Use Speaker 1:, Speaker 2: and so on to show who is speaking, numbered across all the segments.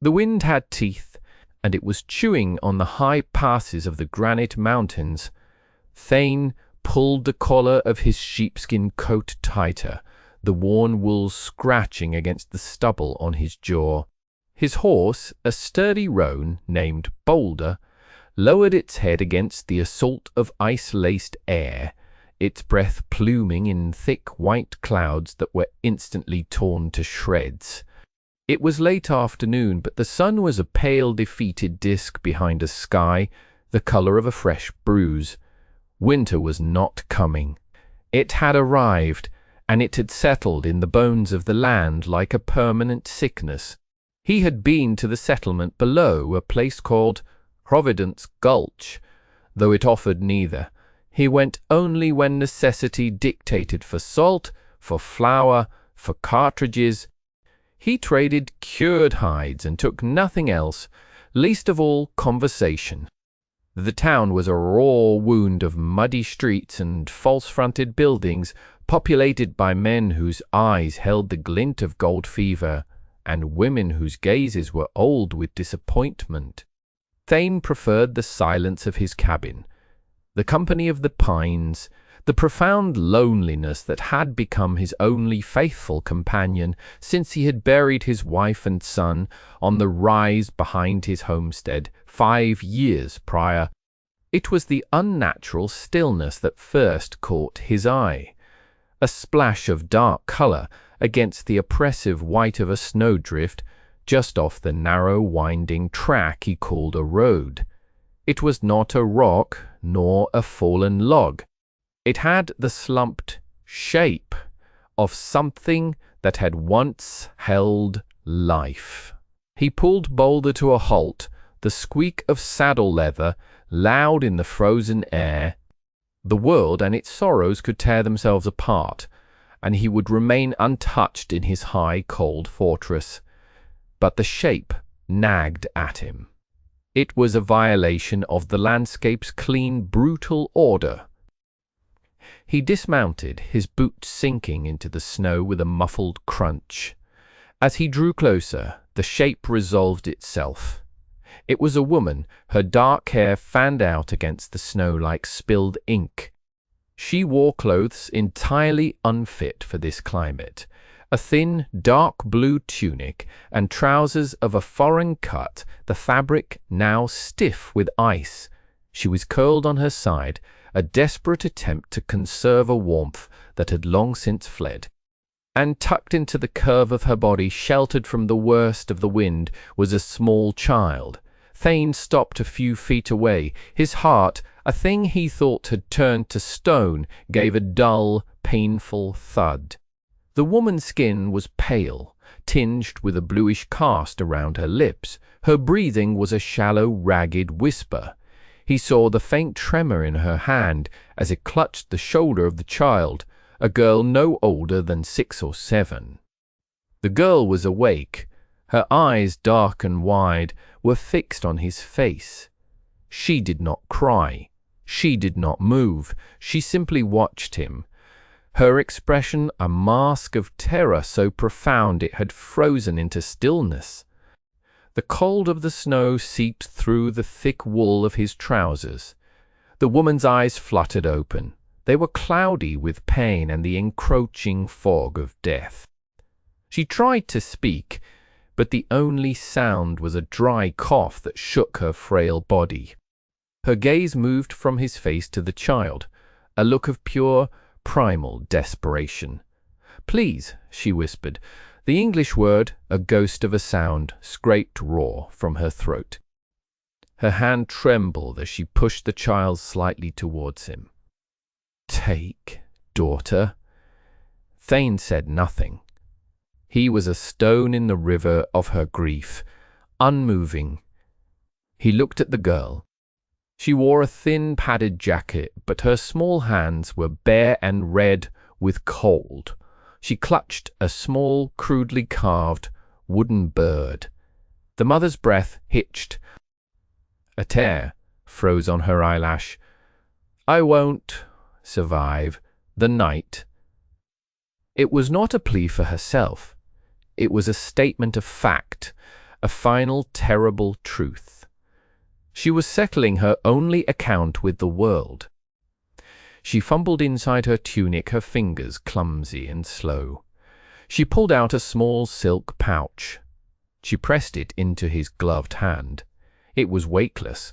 Speaker 1: The wind had teeth, and it was chewing on the high passes of the granite mountains. Thane pulled the collar of his sheepskin coat tighter, the worn wool scratching against the stubble on his jaw. His horse, a sturdy roan named Boulder, lowered its head against the assault of ice-laced air, its breath pluming in thick white clouds that were instantly torn to shreds. It was late afternoon, but the sun was a pale, defeated disk behind a sky the color of a fresh bruise. Winter was not coming. It had arrived, and it had settled in the bones of the land like a permanent sickness. He had been to the settlement below, a place called Providence Gulch, though it offered neither. He went only when necessity dictated, for salt, for flour, for cartridges. He traded cured hides and took nothing else, least of all conversation. The town was a raw wound of muddy streets and false-fronted buildings, populated by men whose eyes held the glint of gold fever, and women whose gazes were old with disappointment. Thane preferred the silence of his cabin, the company of the pines, the profound loneliness that had become his only faithful companion since he had buried his wife and son on the rise behind his homestead 5 years prior. It was the unnatural stillness that first caught his eye, a splash of dark color against the oppressive white of a snowdrift just off the narrow winding track he called a road. It was not a rock nor a fallen log. It had the slumped shape of something that had once held life. He pulled Boulder to a halt, the squeak of saddle leather loud in the frozen air. The world and its sorrows could tear themselves apart, and he would remain untouched in his high, cold fortress. But the shape nagged at him. It was a violation of the landscape's clean, brutal order. He dismounted, his boots sinking into the snow with a muffled crunch. As he drew closer, the shape resolved itself. It was a woman, her dark hair fanned out against the snow like spilled ink. She wore clothes entirely unfit for this climate, a thin, dark blue tunic and trousers of a foreign cut, the fabric now stiff with ice. She was curled on her side, a desperate attempt to conserve a warmth that had long since fled. And tucked into the curve of her body, sheltered from the worst of the wind, was a small child. Thane stopped a few feet away. His heart, a thing he thought had turned to stone, gave a dull, painful thud. The woman's skin was pale, tinged with a bluish cast around her lips. Her breathing was a shallow, ragged whisper. He saw the faint tremor in her hand as it clutched the shoulder of the child, a girl no older than 6 or 7. The girl was awake. Her eyes, dark and wide, were fixed on his face. She did not cry. She did not move. She simply watched him. Her expression a mask of terror so profound it had frozen into stillness. The cold of the snow seeped through the thick wool of his trousers. The woman's eyes fluttered open. They were cloudy with pain and the encroaching fog of death. She tried to speak, but the only sound was a dry cough that shook her frail body. Her gaze moved from his face to the child, a look of pure, primal desperation. "Please," she whispered. The English word, a ghost of a sound, scraped raw from her throat. Her hand trembled as she pushed the child slightly towards him. "Take, daughter." Thane said nothing. He was a stone in the river of her grief, unmoving. He looked at the girl. She wore a thin padded jacket, but her small hands were bare and red with cold. She clutched a small, crudely carved wooden bird. The mother's breath hitched. A tear froze on her eyelash. "I won't survive the night." It was not a plea for herself. It was a statement of fact, a final terrible truth. She was settling her only account with the world. She fumbled inside her tunic, her fingers clumsy and slow. She pulled out a small silk pouch. She pressed it into his gloved hand. It was weightless.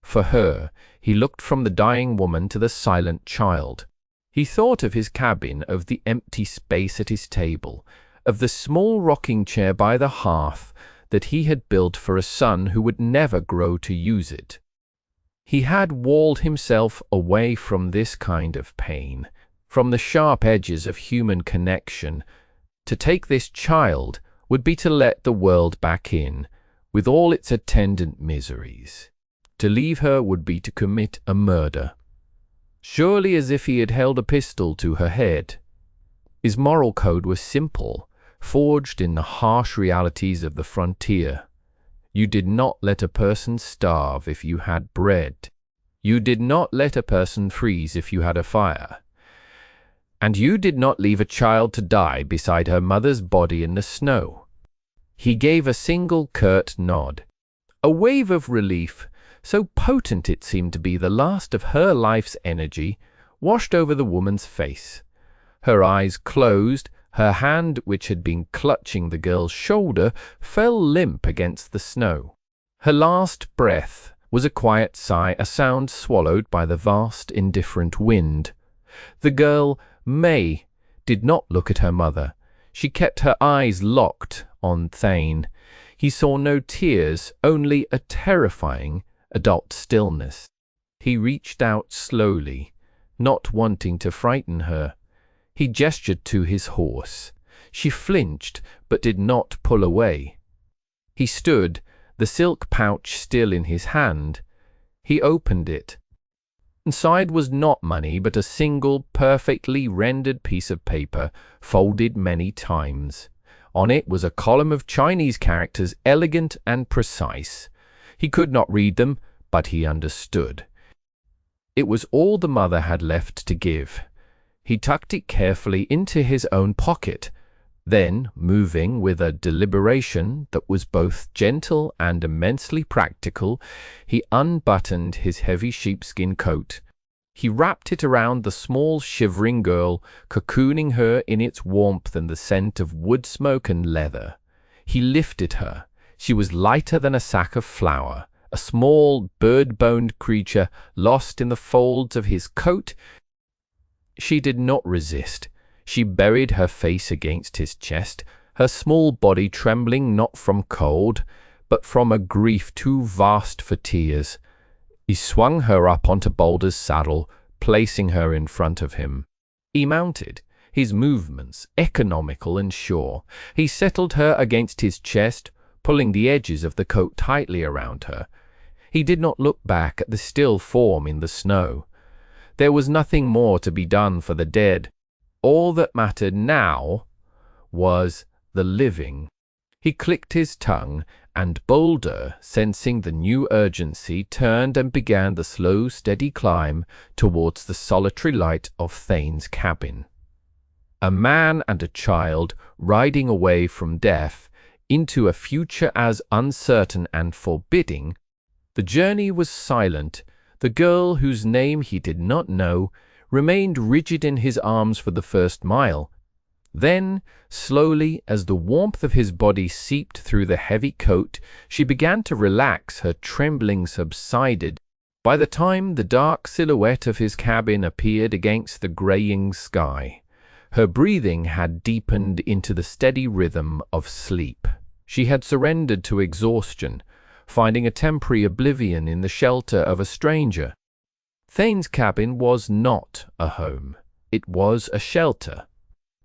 Speaker 1: For her, he looked from the dying woman to the silent child. He thought of his cabin, of the empty space at his table, of the small rocking chair by the hearth that he had built for a son who would never grow to use it. He had walled himself away from this kind of pain, from the sharp edges of human connection. To take this child would be to let the world back in, with all its attendant miseries. To leave her would be to commit a murder. Surely as if he had held a pistol to her head. His moral code was simple, forged in the harsh realities of the frontier. You did not let a person starve if you had bread. You did not let a person freeze if you had a fire. And you did not leave a child to die beside her mother's body in the snow. He gave a single curt nod. A wave of relief, so potent it seemed to be the last of her life's energy, washed over the woman's face. Her eyes closed. Her hand, which had been clutching the girl's shoulder, fell limp against the snow. Her last breath was a quiet sigh, a sound swallowed by the vast, indifferent wind. The girl, May, did not look at her mother. She kept her eyes locked on Thane. He saw no tears, only a terrifying adult stillness. He reached out slowly, not wanting to frighten her. He gestured to his horse. She flinched, but did not pull away. He stood, the silk pouch still in his hand. He opened it. Inside was not money, but a single, perfectly rendered piece of paper, folded many times. On it was a column of Chinese characters, elegant and precise. He could not read them, but he understood. It was all the mother had left to give. He tucked it carefully into his own pocket. Then, moving with a deliberation that was both gentle and immensely practical, he unbuttoned his heavy sheepskin coat. He wrapped it around the small, shivering girl, cocooning her in its warmth and the scent of wood smoke and leather. He lifted her. She was lighter than a sack of flour, a small, bird-boned creature lost in the folds of his coat. She did not resist. She buried her face against his chest, her small body trembling not from cold, but from a grief too vast for tears. He swung her up onto Boulder's saddle, placing her in front of him. He mounted, his movements economical and sure. He settled her against his chest, pulling the edges of the coat tightly around her. He did not look back at the still form in the snow. There was nothing more to be done for the dead. All that mattered now was the living. He clicked his tongue, and Boulder, sensing the new urgency, turned and began the slow, steady climb towards the solitary light of Thane's cabin. A man and a child riding away from death into a future as uncertain and forbidding. The journey was silent. The girl, whose name he did not know, remained rigid in his arms for the first mile. Then, slowly, as the warmth of his body seeped through the heavy coat, she began to relax. Her trembling subsided. By the time the dark silhouette of his cabin appeared against the graying sky, her breathing had deepened into the steady rhythm of sleep. She had surrendered to exhaustion, finding a temporary oblivion in the shelter of a stranger. Thane's cabin was not a home. It was a shelter.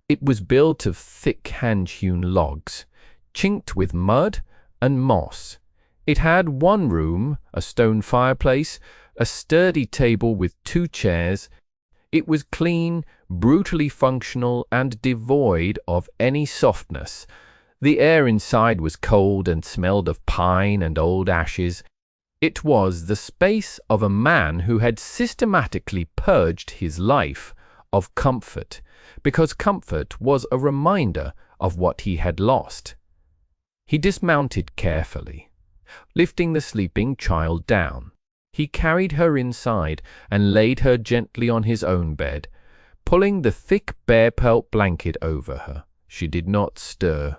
Speaker 1: It was built of thick hand-hewn logs, chinked with mud and moss. It had one room, a stone fireplace, a sturdy table with 2 chairs. It was clean, brutally functional, and devoid of any softness. The air inside was cold and smelled of pine and old ashes. It was the space of a man who had systematically purged his life of comfort, because comfort was a reminder of what he had lost. He dismounted carefully, lifting the sleeping child down. He carried her inside and laid her gently on his own bed, pulling the thick bear pelt blanket over her. She did not stir.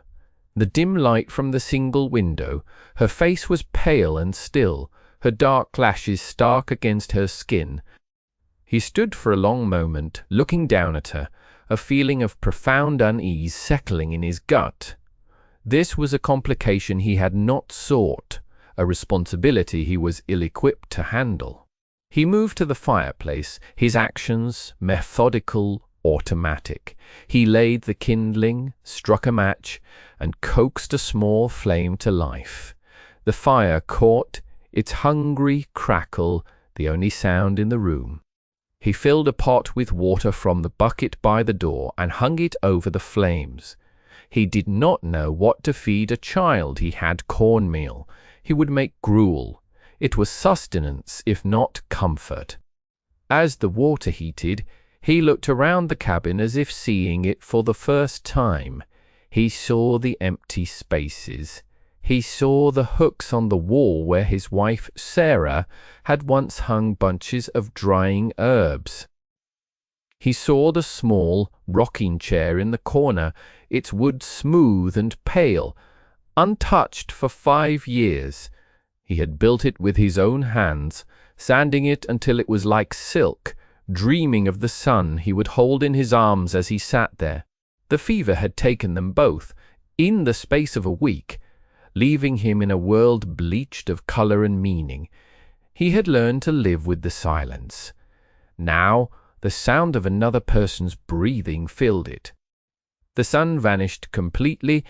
Speaker 1: The dim light from the single window, her face was pale and still, her dark lashes stark against her skin. He stood for a long moment, looking down at her, a feeling of profound unease settling in his gut. This was a complication he had not sought, a responsibility he was ill-equipped to handle. He moved to the fireplace, his actions methodical, automatic. He laid the kindling, struck a match, and coaxed a small flame to life. The fire caught, its hungry crackle the only sound in the room. He filled a pot with water from the bucket by the door and hung it over the flames. He did not know what to feed a child. He had cornmeal. He would make gruel. It was sustenance, if not comfort. As the water heated, he looked around the cabin as if seeing it for the first time. He saw the empty spaces. He saw the hooks on the wall where his wife, Sarah, had once hung bunches of drying herbs. He saw the small rocking chair in the corner, its wood smooth and pale, untouched for 5 years. He had built it with his own hands, sanding it until it was like silk, dreaming of the son he would hold in his arms as he sat there. The fever had taken them both, in the space of a week, leaving him in a world bleached of color and meaning. He had learned to live with the silence. Now, the sound of another person's breathing filled it. The sun vanished completely,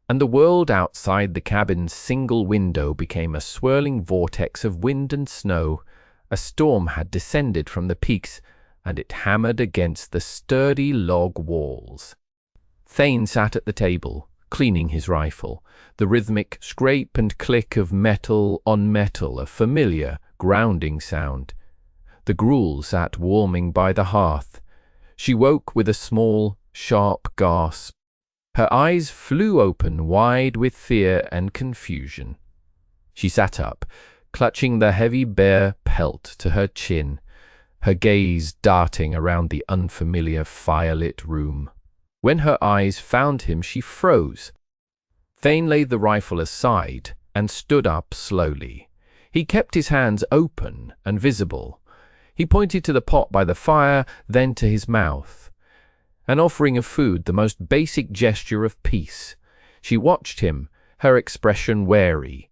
Speaker 1: and the world outside the cabin's single window became a swirling vortex of wind and snow. A storm had descended from the peaks, and it hammered against the sturdy log walls. Thane sat at the table, cleaning his rifle, the rhythmic scrape and click of metal on metal, a familiar, grounding sound. The gruel sat warming by the hearth. She woke with a small, sharp gasp. Her eyes flew open wide with fear and confusion. She sat up, clutching the heavy bear pelt to her chin, her gaze darting around the unfamiliar firelit room. When her eyes found him, she froze. Thane laid the rifle aside and stood up slowly. He kept his hands open and visible. He pointed to the pot by the fire, then to his mouth. An offering of food, the most basic gesture of peace. She watched him, her expression wary.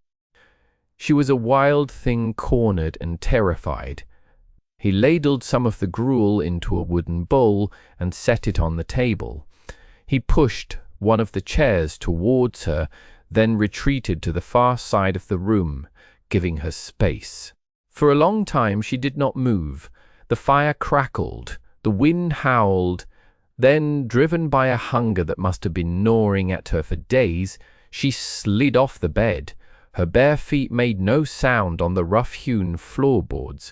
Speaker 1: She was a wild thing, cornered and terrified. He ladled some of the gruel into a wooden bowl and set it on the table. He pushed one of the chairs towards her, then retreated to the far side of the room, giving her space. For a long time she did not move. The fire crackled, the wind howled. Then, driven by a hunger that must have been gnawing at her for days, she slid off the bed. Her bare feet made no sound on the rough-hewn floorboards.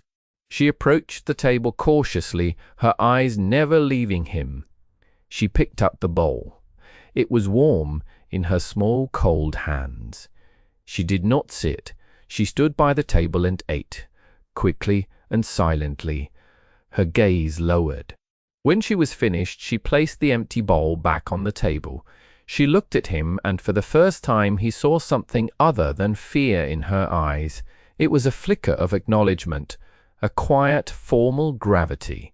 Speaker 1: She approached the table cautiously, her eyes never leaving him. She picked up the bowl. It was warm in her small, cold hands. She did not sit. She stood by the table and ate, quickly and silently, her gaze lowered. When she was finished, she placed the empty bowl back on the table. She looked at him, and for the first time he saw something other than fear in her eyes. It was a flicker of acknowledgement, a quiet, formal gravity.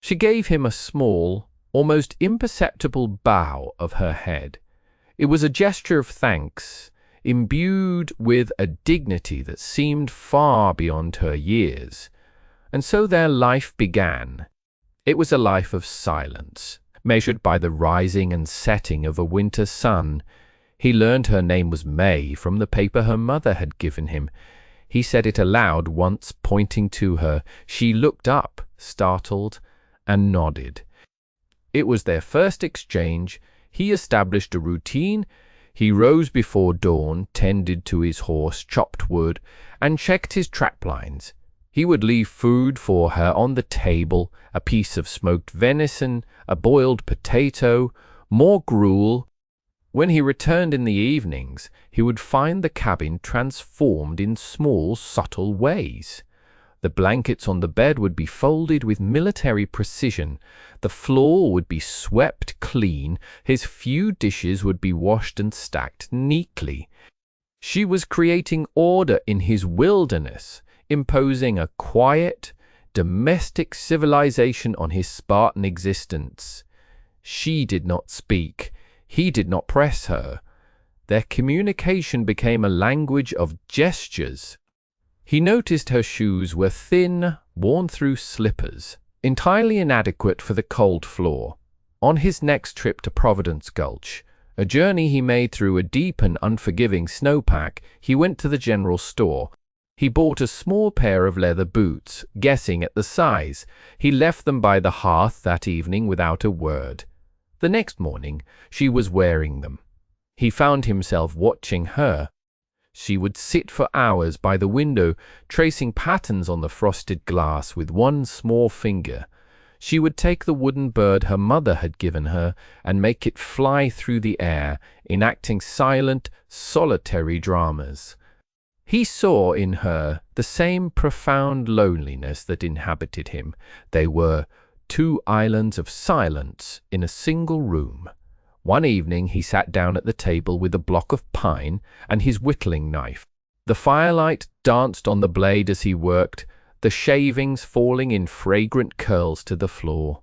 Speaker 1: She gave him a small, almost imperceptible bow of her head. It was a gesture of thanks, imbued with a dignity that seemed far beyond her years. And so their life began. It was a life of silence, measured by the rising and setting of a winter sun. He learned her name was May from the paper her mother had given him. He said it aloud once, pointing to her. She looked up, startled, and nodded. It was their first exchange. He established a routine. He rose before dawn, tended to his horse, chopped wood, and checked his traplines. He would leave food for her on the table, a piece of smoked venison, a boiled potato, more gruel. When he returned in the evenings, he would find the cabin transformed in small, subtle ways. The blankets on the bed would be folded with military precision, the floor would be swept clean, his few dishes would be washed and stacked neatly. She was creating order in his wilderness, imposing a quiet, domestic civilization on his Spartan existence. She did not speak. He did not press her. Their communication became a language of gestures. He noticed her shoes were thin, worn-through slippers, entirely inadequate for the cold floor. On his next trip to Providence Gulch, a journey he made through a deep and unforgiving snowpack, he went to the general store. He bought a small pair of leather boots, guessing at the size. He left them by the hearth that evening without a word. The next morning, she was wearing them. He found himself watching her. She would sit for hours by the window, tracing patterns on the frosted glass with one small finger. She would take the wooden bird her mother had given her and make it fly through the air, enacting silent, solitary dramas. He saw in her the same profound loneliness that inhabited him. They were two islands of silence in a single room. One evening he sat down at the table with a block of pine and his whittling knife. The firelight danced on the blade as he worked, the shavings falling in fragrant curls to the floor.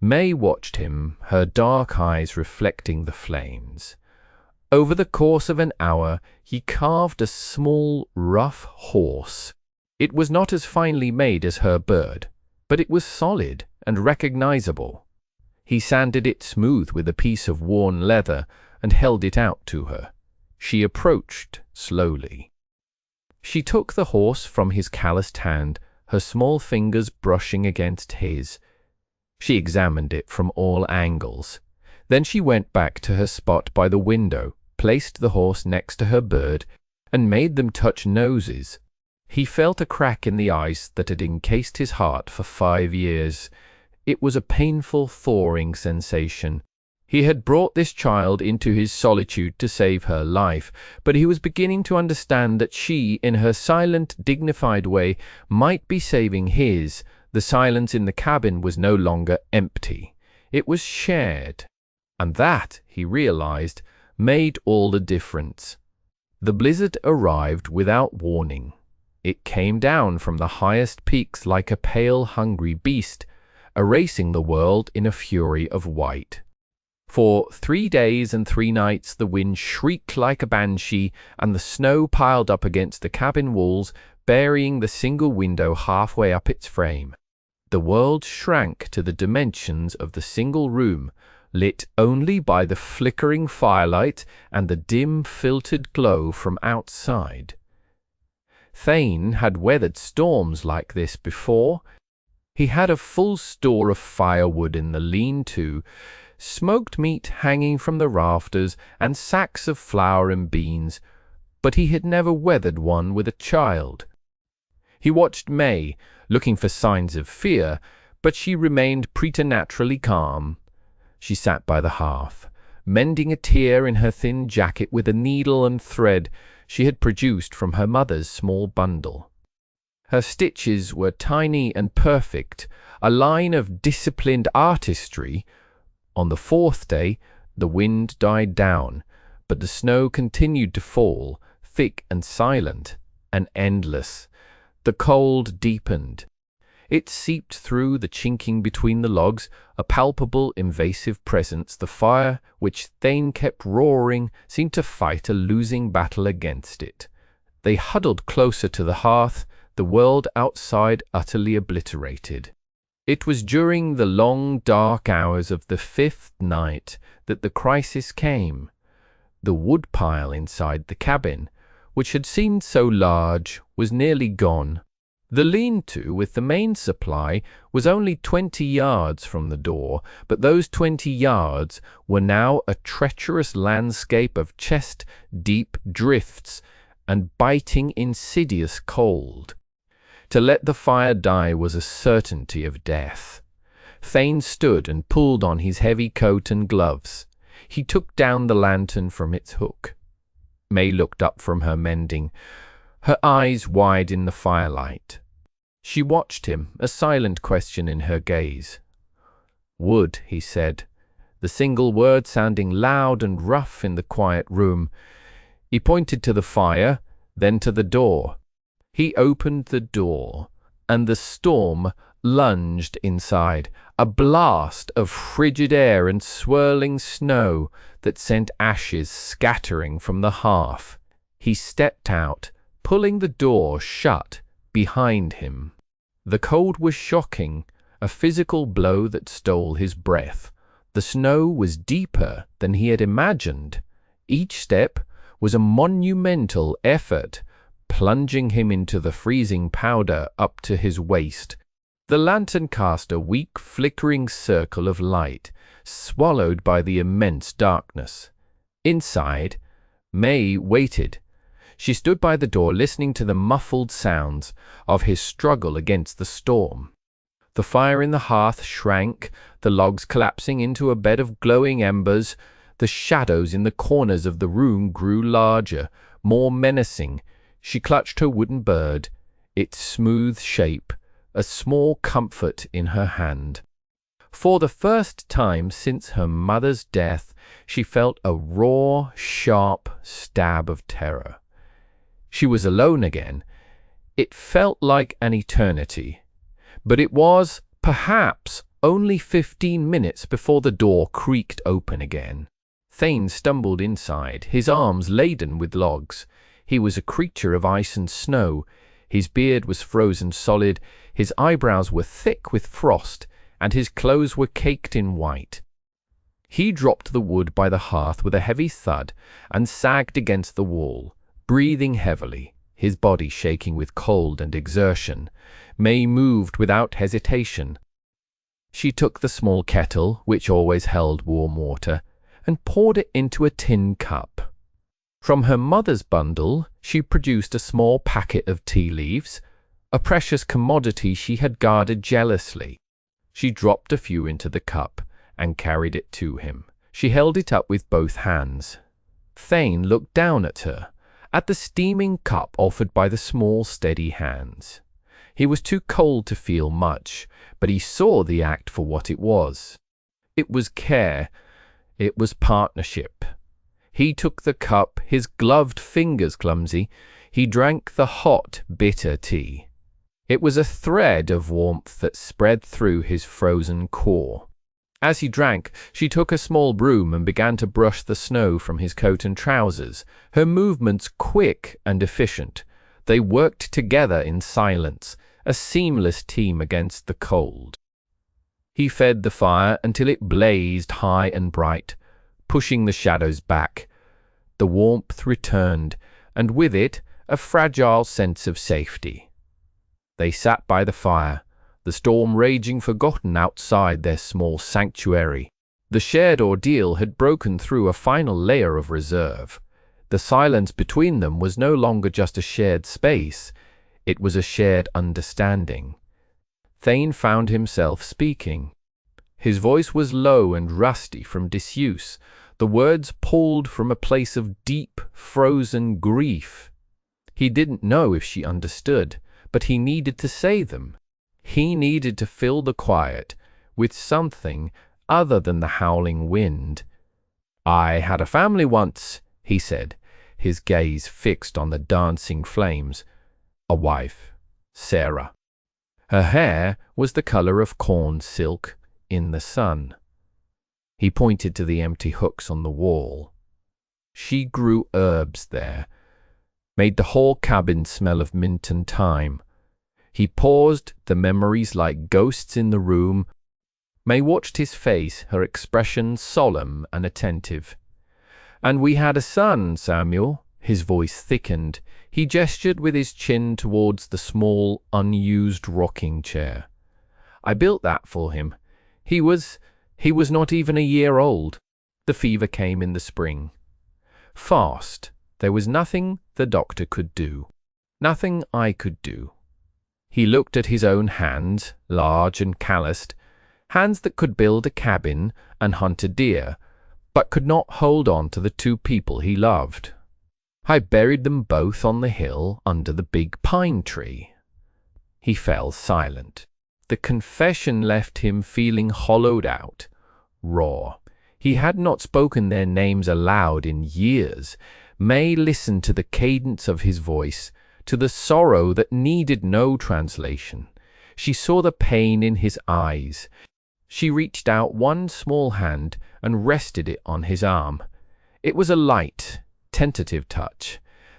Speaker 1: May watched him, her dark eyes reflecting the flames. Over the course of an hour, he carved a small, rough horse. It was not as finely made as her bird, but it was solid and recognizable. He sanded it smooth with a piece of worn leather and held it out to her. She approached slowly. She took the horse from his calloused hand, her small fingers brushing against his. She examined it from all angles. Then she went back to her spot by the window, placed the horse next to her bird, and made them touch noses. He felt a crack in the ice that had encased his heart for 5 years. It was a painful, thawing sensation. He had brought this child into his solitude to save her life, but he was beginning to understand that she, in her silent, dignified way, might be saving his. The silence in the cabin was no longer empty. It was shared. And that, he realized, made all the difference. The blizzard arrived without warning. It came down from the highest peaks like a pale, hungry beast, erasing the world in a fury of white. For 3 days and 3 nights the wind shrieked like a banshee, and the snow piled up against the cabin walls, burying the single window halfway up its frame. The world shrank to the dimensions of the single room, lit only by the flickering firelight and the dim filtered glow from outside. Thane had weathered storms like this before. He had a full store of firewood in the lean-to, smoked meat hanging from the rafters, and sacks of flour and beans, but he had never weathered one with a child. He watched May, looking for signs of fear, but she remained preternaturally calm. She sat by the hearth, mending a tear in her thin jacket with a needle and thread she had produced from her mother's small bundle. Her stitches were tiny and perfect, a line of disciplined artistry. On the 4th day, the wind died down, but the snow continued to fall, thick and silent, and endless. The cold deepened. It seeped through the chinking between the logs, a palpable, invasive presence. The fire, which Thane kept roaring, seemed to fight a losing battle against it. They huddled closer to the hearth, the world outside utterly obliterated. It was during the long, dark hours of the 5th night that the crisis came. The woodpile inside the cabin, which had seemed so large, was nearly gone. The lean-to with the main supply was only 20 yards from the door, but those 20 yards were now a treacherous landscape of chest-deep drifts and biting, insidious cold. To let the fire die was a certainty of death. Thane stood and pulled on his heavy coat and gloves. He took down the lantern from its hook. May looked up from her mending, her eyes wide in the firelight. She watched him, a silent question in her gaze. "Wood," he said, the single word sounding loud and rough in the quiet room. He pointed to the fire, then to the door. He opened the door, and the storm lunged inside, a blast of frigid air and swirling snow that sent ashes scattering from the hearth. He stepped out, pulling the door shut behind him. The cold was shocking, a physical blow that stole his breath. The snow was deeper than he had imagined. Each step was a monumental effort, plunging him into the freezing powder up to his waist. The lantern cast a weak, flickering circle of light, swallowed by the immense darkness. Inside, May waited. She stood by the door, listening to the muffled sounds of his struggle against the storm. The fire in the hearth shrank, the logs collapsing into a bed of glowing embers. The shadows in the corners of the room grew larger, more menacing. She clutched her wooden bird, its smooth shape, a small comfort in her hand. For the first time since her mother's death, she felt a raw, sharp stab of terror. She was alone again. It felt like an eternity. But it was, perhaps, only 15 minutes before the door creaked open again. Thane stumbled inside, his arms laden with logs. He was a creature of ice and snow. His beard was frozen solid, his eyebrows were thick with frost, and his clothes were caked in white. He dropped the wood by the hearth with a heavy thud and sagged against the wall, breathing heavily, his body shaking with cold and exertion. May moved without hesitation. She took the small kettle, which always held warm water, and poured it into a tin cup. From her mother's bundle, she produced a small packet of tea leaves, a precious commodity she had guarded jealously. She dropped a few into the cup and carried it to him. She held it up with both hands. Thane looked down at her, at the steaming cup offered by the small, steady hands. He was too cold to feel much, but he saw the act for what it was. It was care. It was partnership. He took the cup, his gloved fingers clumsy. He drank the hot, bitter tea. It was a thread of warmth that spread through his frozen core. As he drank, she took a small broom and began to brush the snow from his coat and trousers, her movements quick and efficient. They worked together in silence, a seamless team against the cold. He fed the fire until it blazed high and bright, pushing the shadows back. The warmth returned, and with it a fragile sense of safety. They sat by the fire, the storm raging forgotten outside their small sanctuary. The shared ordeal had broken through a final layer of reserve. The silence between them was no longer just a shared space, it was a shared understanding. Thane found himself speaking. His voice was low and rusty from disuse, the words pulled from a place of deep, frozen grief. He didn't know if she understood, but he needed to say them. He needed to fill the quiet with something other than the howling wind. "I had a family once," he said, his gaze fixed on the dancing flames. "A wife, Sarah. Her hair was the color of corn silk in the sun." He pointed to the empty hooks on the wall. "She grew herbs there, made the whole cabin smell of mint and thyme." He paused, the memories like ghosts in the room. May watched his face, her expression solemn and attentive. "And we had a son, Samuel." His voice thickened. He gestured with his chin towards the small, unused rocking chair. "I built that for him. He was not even a year old." The fever came in the spring. Fast. There was nothing the doctor could do. Nothing I could do. He looked at his own hands, large and calloused, hands that could build a cabin and hunt a deer, but could not hold on to the two people he loved. I buried them both on the hill under the big pine tree. He fell silent. The confession left him feeling hollowed out, raw. He had not spoken their names aloud in years. May listened to the cadence of his voice, to the sorrow that needed no translation. She saw the pain in his eyes. She reached out one small hand and rested it on his arm. It was a light, tentative touch.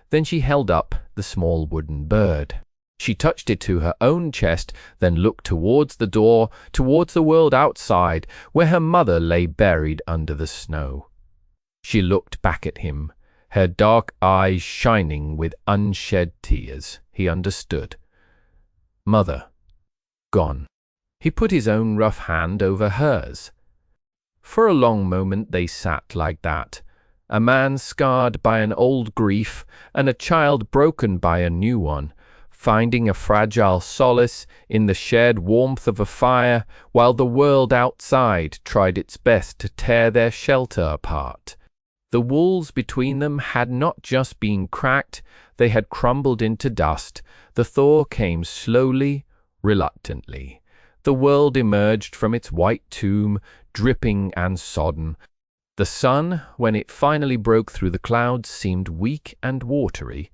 Speaker 1: Then she held up the small wooden bird. She touched it to her own chest, then looked towards the door, towards the world outside, where her mother lay buried under the snow. She looked back at him, her dark eyes shining with unshed tears. He understood. Mother. Gone. He put his own rough hand over hers. For a long moment they sat like that, a man scarred by an old grief and a child broken by a new one, finding a fragile solace in the shared warmth of a fire, while the world outside tried its best to tear their shelter apart. The walls between them had not just been cracked, they had crumbled into dust. The thaw came slowly, reluctantly. The world emerged from its white tomb, dripping and sodden. The sun, when it finally broke through the clouds, seemed weak and watery.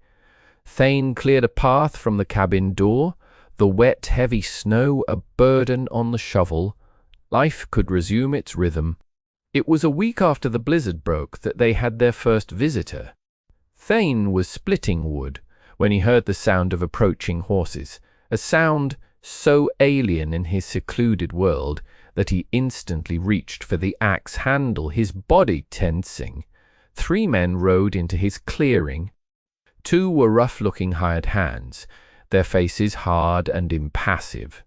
Speaker 1: Thane cleared a path from the cabin door, the wet, heavy snow a burden on the shovel. Life could resume its rhythm. It was a week after the blizzard broke that they had their first visitor. Thane was splitting wood when he heard the sound of approaching horses, a sound so alien in his secluded world that he instantly reached for the axe handle, his body tensing. 3 men rode into his clearing. 2 were rough-looking hired hands, their faces hard and impassive.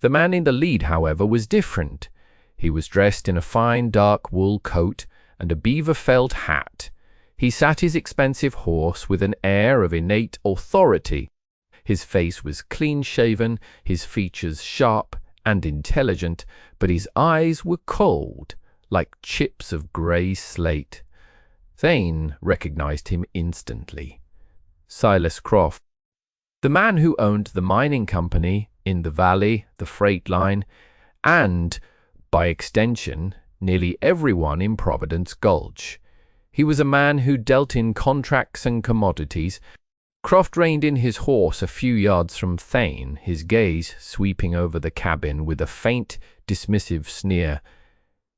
Speaker 1: The man in the lead, however, was different. He was dressed in a fine dark wool coat and a beaver felt hat. He sat his expensive horse with an air of innate authority. His face was clean-shaven, his features sharp and intelligent, but his eyes were cold, like chips of grey slate. Thane recognized him instantly. Silas Croft, the man who owned the mining company in the valley, the freight line, and, by extension, nearly everyone in Providence Gulch. He was a man who dealt in contracts and commodities. Croft reined in his horse a few yards from Thane, his gaze sweeping over the cabin with a faint, dismissive sneer.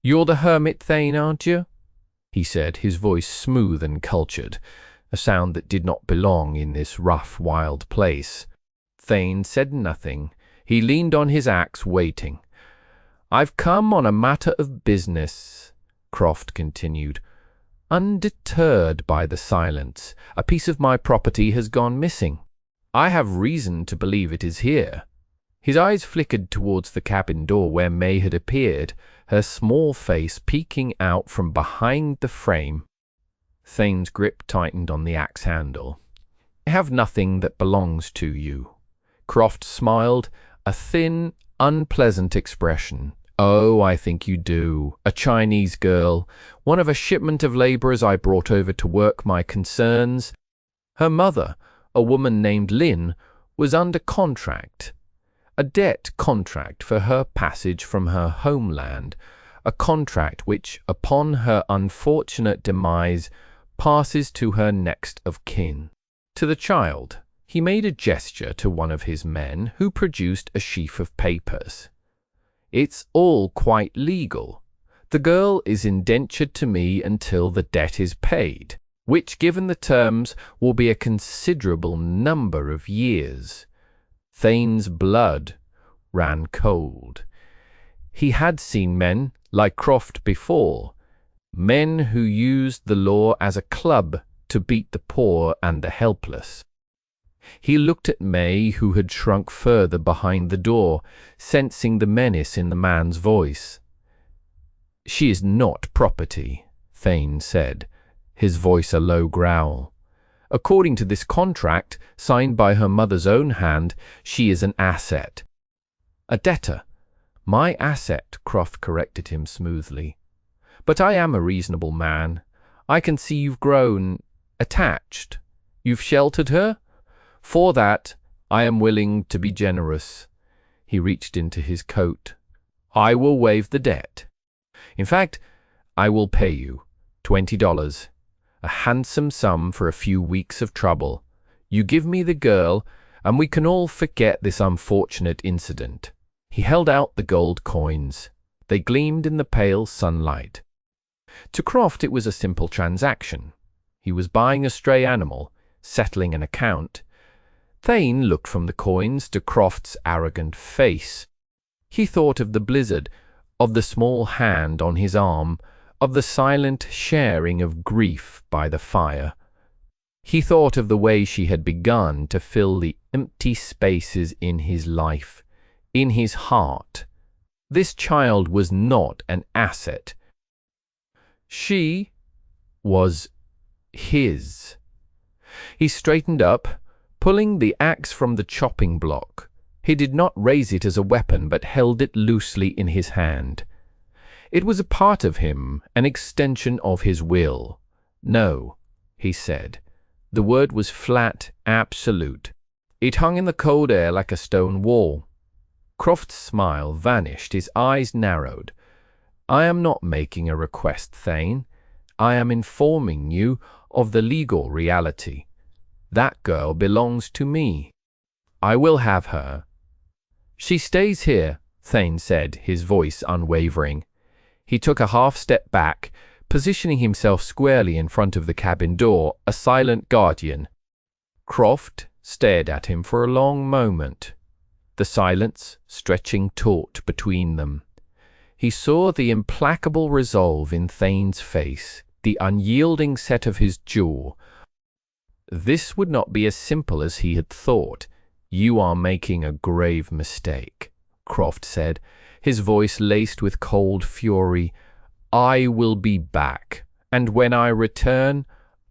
Speaker 1: "You're the hermit, Thane, aren't you?" he said, his voice smooth and cultured, a sound that did not belong in this rough, wild place. Thane said nothing. He leaned on his axe, waiting. "I've come on a matter of business," Croft continued. Undeterred by the silence, "a piece of my property has gone missing. I have reason to believe it is here." His eyes flickered towards the cabin door where May had appeared, her small face peeking out from behind the frame. Thane's grip tightened on the axe handle. "I have nothing that belongs to you." Croft smiled, a thin, unpleasant expression. "Oh, I think you do. A Chinese girl, one of a shipment of laborers I brought over to work my concerns. Her mother, a woman named Lin, was under contract. A debt contract for her passage from her homeland, a contract which, upon her unfortunate demise, passes to her next of kin." To the child, he made a gesture to one of his men, who produced a sheaf of papers. "It's all quite legal. The girl is indentured to me until the debt is paid, which, given the terms, will be a considerable number of years." Thane's blood ran cold. He had seen men like Croft before, men who used the law as a club to beat the poor and the helpless. He looked at May, who had shrunk further behind the door, sensing the menace in the man's voice. "She is not property," Thane said, his voice a low growl. "According to this contract, signed by her mother's own hand, she is an asset." "A debtor." "My asset," Croft corrected him smoothly. But I am a reasonable man. I can see you've grown attached. You've sheltered her? For that, I am willing to be generous." He reached into his coat. "I will waive the debt. In fact, I will pay you $20, a handsome sum for a few weeks of trouble. You give me the girl, and we can all forget this unfortunate incident." He held out the gold coins. They gleamed in the pale sunlight. To Croft, it was a simple transaction. He was buying a stray animal, settling an account. Thane looked from the coins to Croft's arrogant face. He thought of the blizzard, of the small hand on his arm, of the silent sharing of grief by the fire. He thought of the way she had begun to fill the empty spaces in his life, in his heart. This child was not an asset. She was his. He straightened up, pulling the axe from the chopping block. He did not raise it as a weapon, but held it loosely in his hand. It was a part of him, an extension of his will. "No," he said. The word was flat, absolute. It hung in the cold air like a stone wall. Croft's smile vanished, his eyes narrowed. "I am not making a request, Thane. I am informing you of the legal reality. That girl belongs to me. I will have her." "She stays here," Thane said, his voice unwavering. He took a half-step back, positioning himself squarely in front of the cabin door, a silent guardian. Croft stared at him for a long moment, the silence stretching taut between them. He saw the implacable resolve in Thane's face, the unyielding set of his jaw. This would not be as simple as he had thought. "You are making a grave mistake," Croft said, his voice laced with cold fury. "I will be back, and when I return,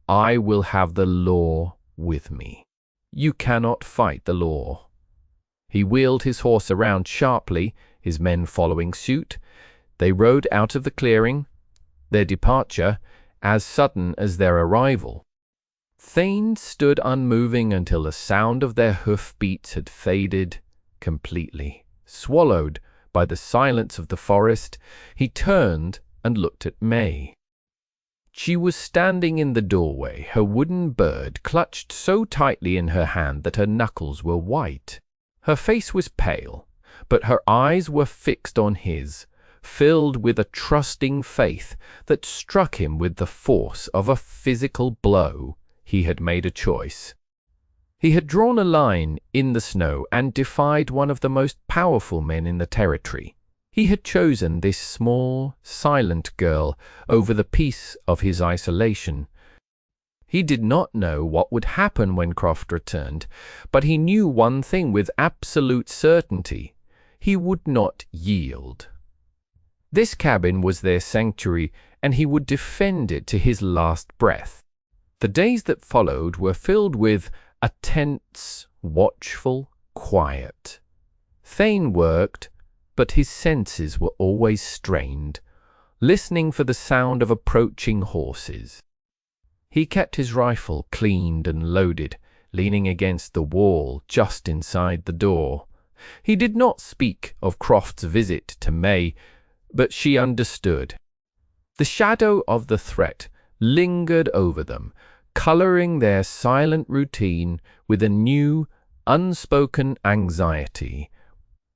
Speaker 1: I will have the law with me. You cannot fight the law." He wheeled his horse around sharply, his men following suit. They rode out of the clearing, their departure as sudden as their arrival. Thane stood unmoving until the sound of their hoof-beats had faded completely. Swallowed by the silence of the forest, he turned and looked at May. She was standing in the doorway, her wooden bird clutched so tightly in her hand that her knuckles were white. Her face was pale, but her eyes were fixed on his, filled with a trusting faith that struck him with the force of a physical blow. He had made a choice. He had drawn a line in the snow and defied one of the most powerful men in the territory. He had chosen this small, silent girl over the peace of his isolation. He did not know what would happen when Croft returned, but he knew one thing with absolute certainty. He would not yield. This cabin was their sanctuary, and he would defend it to his last breath. The days that followed were filled with a tense, watchful quiet. Thane worked, but his senses were always strained, listening for the sound of approaching horses. He kept his rifle cleaned and loaded, leaning against the wall just inside the door. He did not speak of Croft's visit to May, but she understood. The shadow of the threat lingered over them, coloring their silent routine with a new, unspoken anxiety.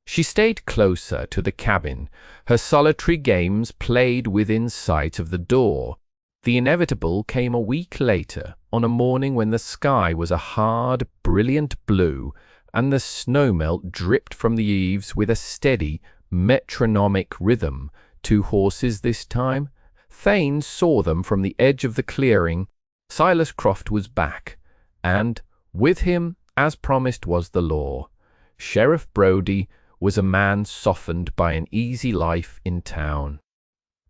Speaker 1: She stayed closer to the cabin, her solitary games played within sight of the door. The inevitable came a week later, on a morning when the sky was a hard, brilliant blue, and the snowmelt dripped from the eaves with a steady, metronomic rhythm. 2 horses this time. Thane saw them from the edge of the clearing. Silas Croft was back, and with him, as promised, was the law. Sheriff Brody was a man softened by an easy life in town.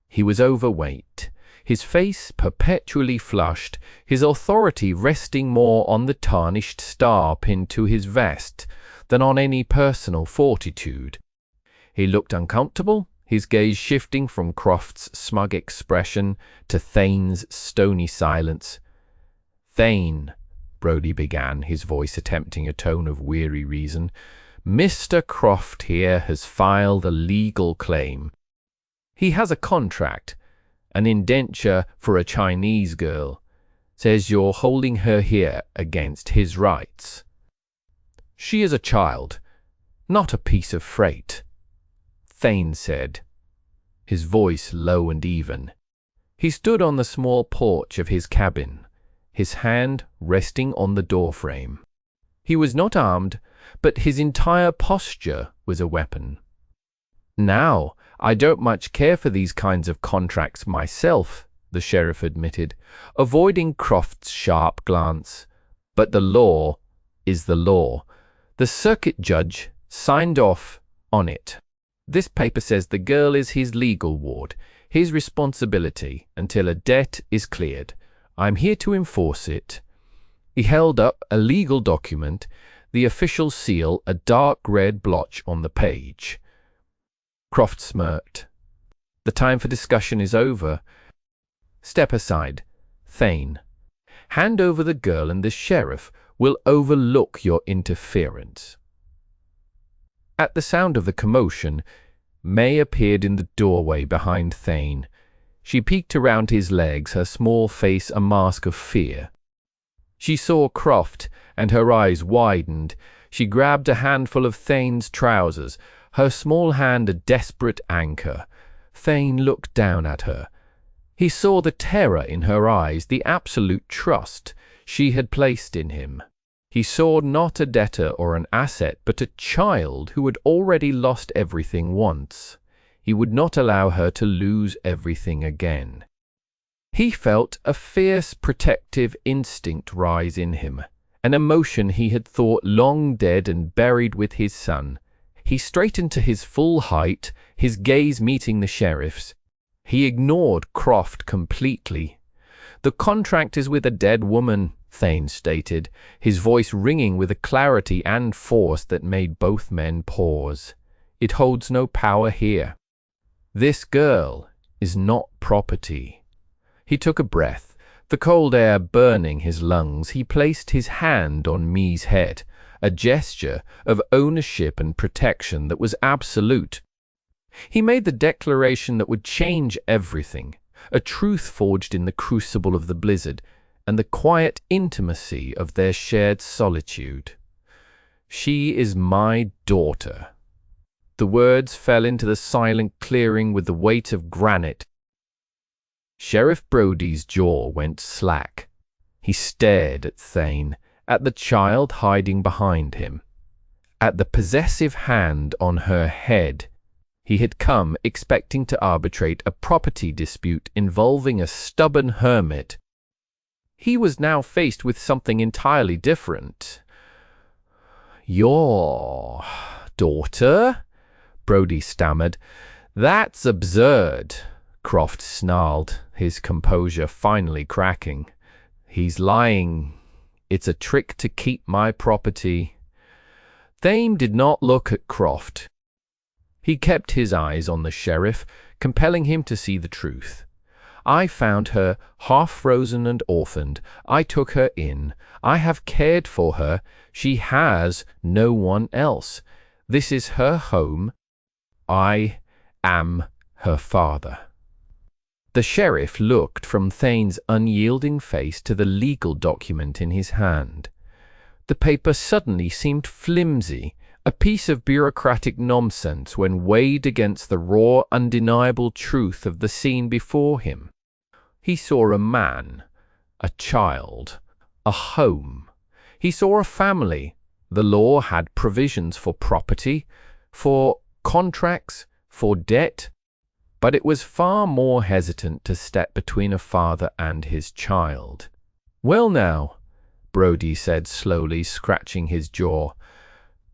Speaker 1: He was overweight, his face perpetually flushed, his authority resting more on the tarnished star pinned to his vest than on any personal fortitude. He looked uncomfortable, his gaze shifting from Croft's smug expression to Thane's stony silence. "Thane," Brody began, his voice attempting a tone of weary reason, "Mr. Croft here has filed a legal claim. He has a contract, an indenture for a Chinese girl. Says you're holding her here against his rights. She is a child, not a piece of freight," Thane said, his voice low and even. He stood on the small porch of his cabin, his hand resting on the doorframe. He was not armed, but his entire posture was a weapon. "Now, I don't much care for these kinds of contracts myself," the sheriff admitted, avoiding Croft's sharp glance. "But the law is the law. The circuit judge signed off on it. This paper says the girl is his legal ward, his responsibility until a debt is cleared. I'm here to enforce it." He held up a legal document, the official seal a dark red blotch on the page. Croft smirked. "The time for discussion is over. Step aside, Thane. Hand over the girl and the sheriff will overlook your interference." At the sound of the commotion, May appeared in the doorway behind Thane. She peeked around his legs, her small face a mask of fear. She saw Croft, and her eyes widened. She grabbed a handful of Thane's trousers, her small hand a desperate anchor. Thane looked down at her. He saw the terror in her eyes, the absolute trust she had placed in him. He saw not a debtor or an asset, but a child who had already lost everything once. He would not allow her to lose everything again. He felt a fierce protective instinct rise in him, an emotion he had thought long dead and buried with his son. He straightened to his full height, his gaze meeting the sheriff's. He ignored Croft completely. "The contract is with a dead woman," Thane stated, his voice ringing with a clarity and force that made both men pause. "It holds no power here. This girl is not property." He took a breath, the cold air burning his lungs. He placed his hand on Mee's head, a gesture of ownership and protection that was absolute. He made the declaration that would change everything, a truth forged in the crucible of the blizzard and the quiet intimacy of their shared solitude. "She is my daughter." The words fell into the silent clearing with the weight of granite. Sheriff Brody's jaw went slack. He stared at Thane, at the child hiding behind him, at the possessive hand on her head. He had come expecting to arbitrate a property dispute involving a stubborn hermit. He was now faced with something entirely different. "Your daughter?" Brody stammered. "That's absurd," Croft snarled, his composure finally cracking. "He's lying. It's a trick to keep my property." Thane did not look at Croft. He kept his eyes on the sheriff, compelling him to see the truth. "I found her half-frozen and orphaned. I took her in. I have cared for her. She has no one else. This is her home. I am her father." The sheriff looked from Thane's unyielding face to the legal document in his hand. The paper suddenly seemed flimsy, a piece of bureaucratic nonsense when weighed against the raw, undeniable truth of the scene before him. He saw a man, a child, a home. He saw a family. The law had provisions for property, for contracts, for debt, but it was far more hesitant to step between a father and his child. "Well now," Brody said slowly, scratching his jaw,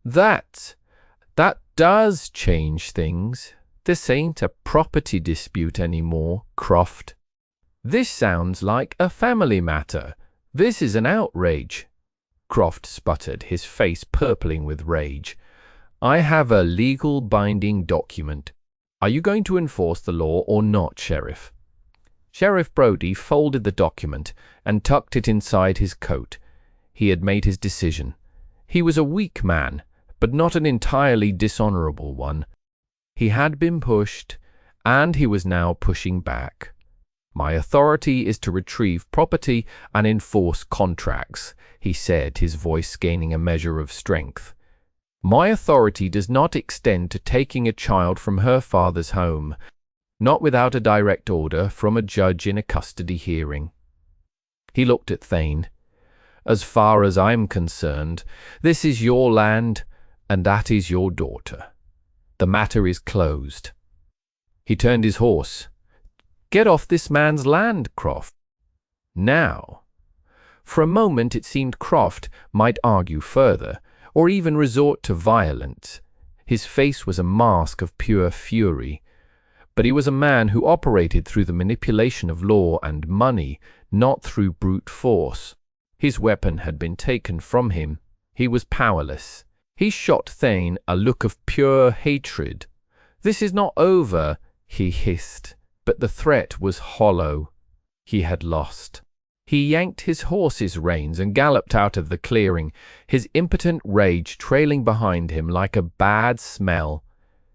Speaker 1: That does change things. This ain't a property dispute anymore, Croft. This sounds like a family matter. This is an outrage." Croft sputtered, his face purpling with rage. "I have a legal binding document. Are you going to enforce the law or not, Sheriff? Sheriff Brody folded the document and tucked it inside his coat. He had made his decision. He was a weak man, but not an entirely dishonorable one. He had been pushed, and he was now pushing back. My authority is to retrieve property and enforce contracts, he said, his voice gaining a measure of strength. My authority does not extend to taking a child from her father's home, not without a direct order from a judge in a custody hearing. He looked at Thane. As far as I'm concerned, this is your land, and that is your daughter. The matter is closed. He turned his horse. Get off this man's land, Croft. Now. For a moment it seemed Croft might argue further, or even resort to violence. His face was a mask of pure fury. But he was a man who operated through the manipulation of law and money, not through brute force. His weapon had been taken from him. He was powerless. He shot Thane a look of pure hatred. "This is not over," he hissed, but the threat was hollow. He had lost. He yanked his horse's reins and galloped out of the clearing, his impotent rage trailing behind him like a bad smell.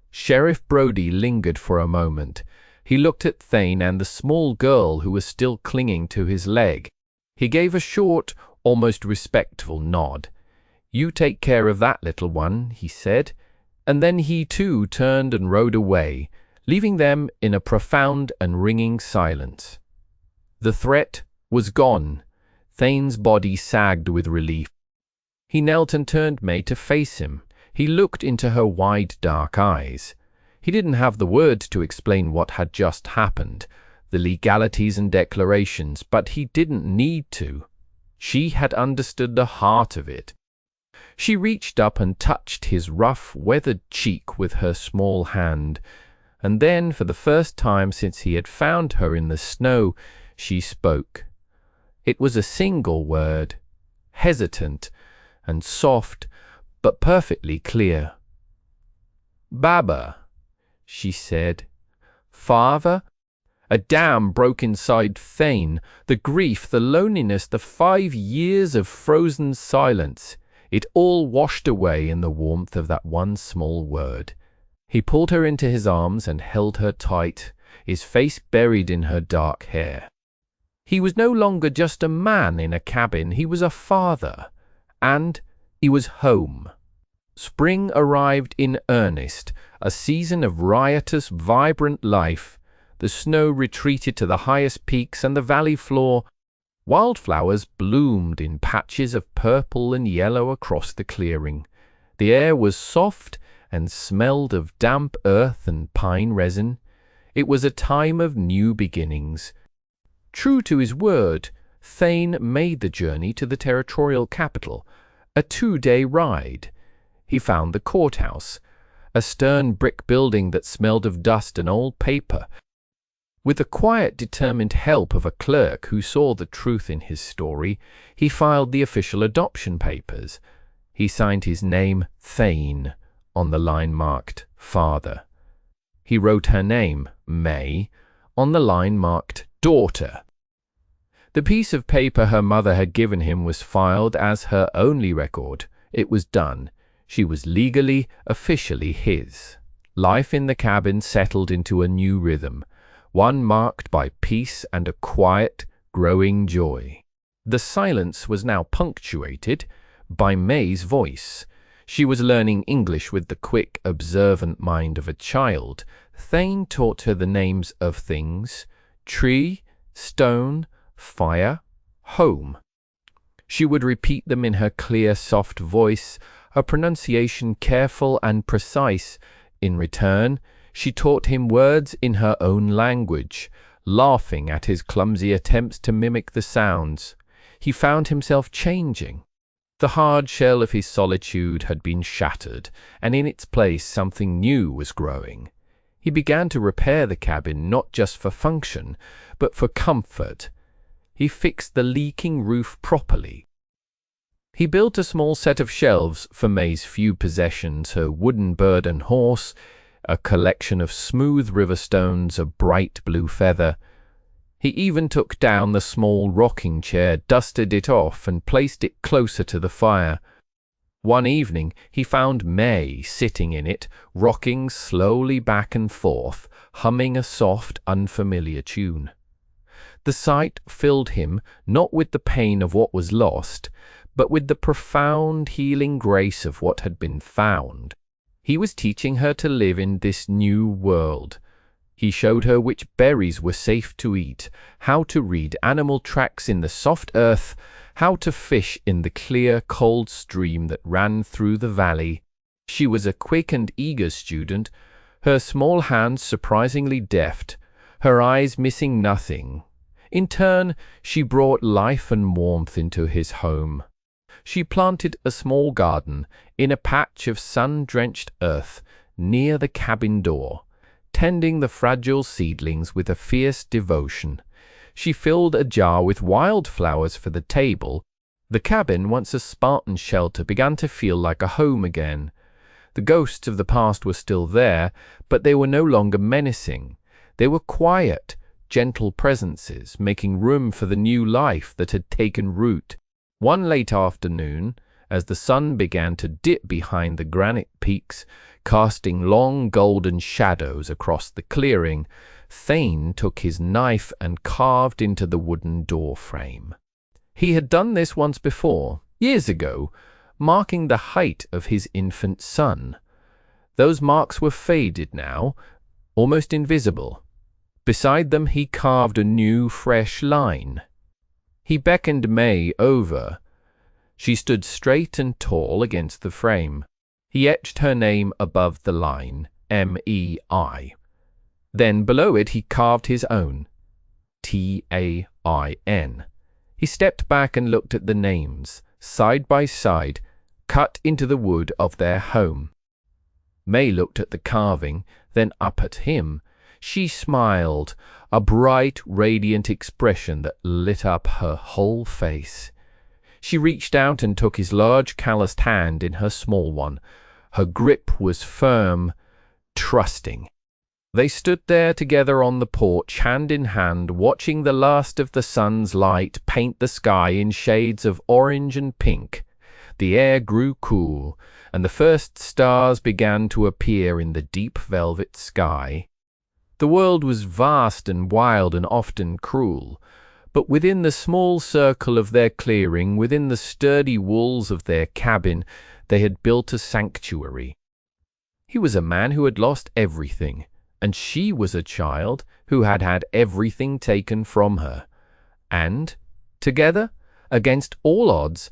Speaker 1: Sheriff Brody lingered for a moment. He looked at Thane and the small girl who was still clinging to his leg. He gave a short, almost respectful nod. "You take care of that little one," he said, and then he too turned and rode away, leaving them in a profound and ringing silence. The threat was gone. Thane's body sagged with relief. He knelt and turned May to face him. He looked into her wide, dark eyes. He didn't have the words to explain what had just happened, the legalities and declarations, but he didn't need to. She had understood the heart of it. She reached up and touched his rough, weathered cheek with her small hand, and then, for the first time since he had found her in the snow, she spoke. It was a single word, hesitant and soft, but perfectly clear. "Baba," she said. "Father?" A dam broke inside Thane, the grief, the loneliness, the 5 years of frozen silence. It all washed away in the warmth of that one small word. He pulled her into his arms and held her tight, his face buried in her dark hair. He was no longer just a man in a cabin, he was a father, and he was home. Spring arrived in earnest, a season of riotous, vibrant life. The snow retreated to the highest peaks and the valley floor. Wildflowers bloomed in patches of purple and yellow across the clearing. The air was soft and smelled of damp earth and pine resin. It was a time of new beginnings. True to his word, Thane made the journey to the territorial capital, a 2-day ride. He found the courthouse, a stern brick building that smelled of dust and old paper. With the quiet, determined help of a clerk who saw the truth in his story, he filed the official adoption papers. He signed his name, Thane, on the line marked Father. He wrote her name, May, on the line marked Daughter. The piece of paper her mother had given him was filed as her only record. It was done. She was legally, officially his. Life in the cabin settled into a new rhythm, one marked by peace and a quiet, growing joy. The silence was now punctuated by May's voice. She was learning English with the quick, observant mind of a child. Thane taught her the names of things: tree, stone, fire, home. She would repeat them in her clear, soft voice, her pronunciation careful and precise. In return, she taught him words in her own language, laughing at his clumsy attempts to mimic the sounds. He found himself changing. The hard shell of his solitude had been shattered, and in its place something new was growing. He began to repair the cabin not just for function, but for comfort. He fixed the leaking roof properly. He built a small set of shelves for May's few possessions, her wooden bird and horse, a collection of smooth river stones, a bright blue feather. He even took down the small rocking chair, dusted it off, and placed it closer to the fire. One evening he found May sitting in it, rocking slowly back and forth, humming a soft, unfamiliar tune. The sight filled him not with the pain of what was lost, but with the profound healing grace of what had been found. He was teaching her to live in this new world. He showed her which berries were safe to eat, how to read animal tracks in the soft earth, how to fish in the clear, cold stream that ran through the valley. She was a quick and eager student, her small hands surprisingly deft, her eyes missing nothing. In turn, she brought life and warmth into his home. She planted a small garden in a patch of sun-drenched earth near the cabin door, tending the fragile seedlings with a fierce devotion. She filled a jar with wildflowers for the table. The cabin, once a Spartan shelter, began to feel like a home again. The ghosts of the past were still there, but they were no longer menacing. They were quiet, gentle presences, making room for the new life that had taken root. One late afternoon, as the sun began to dip behind the granite peaks, casting long golden shadows across the clearing, Thane took his knife and carved into the wooden door frame. He had done this once before, years ago, marking the height of his infant son. Those marks were faded now, almost invisible. Beside them he carved a new, fresh line. He beckoned May over. She stood straight and tall against the frame. He etched her name above the line, M-E-I. Then below it he carved his own, T-A-I-N. He stepped back and looked at the names, side by side, cut into the wood of their home. May looked at the carving, then up at him. She smiled, a bright, radiant expression that lit up her whole face. She reached out and took his large, calloused hand in her small one. Her grip was firm, trusting. They stood there together on the porch, hand in hand, watching the last of the sun's light paint the sky in shades of orange and pink. The air grew cool, and the first stars began to appear in the deep velvet sky. The world was vast and wild and often cruel, but within the small circle of their clearing, within the sturdy walls of their cabin, they had built a sanctuary. He was a man who had lost everything, and she was a child who had had everything taken from her. And, together, against all odds,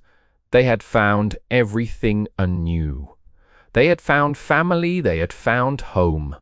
Speaker 1: they had found everything anew. They had found family, they had found home.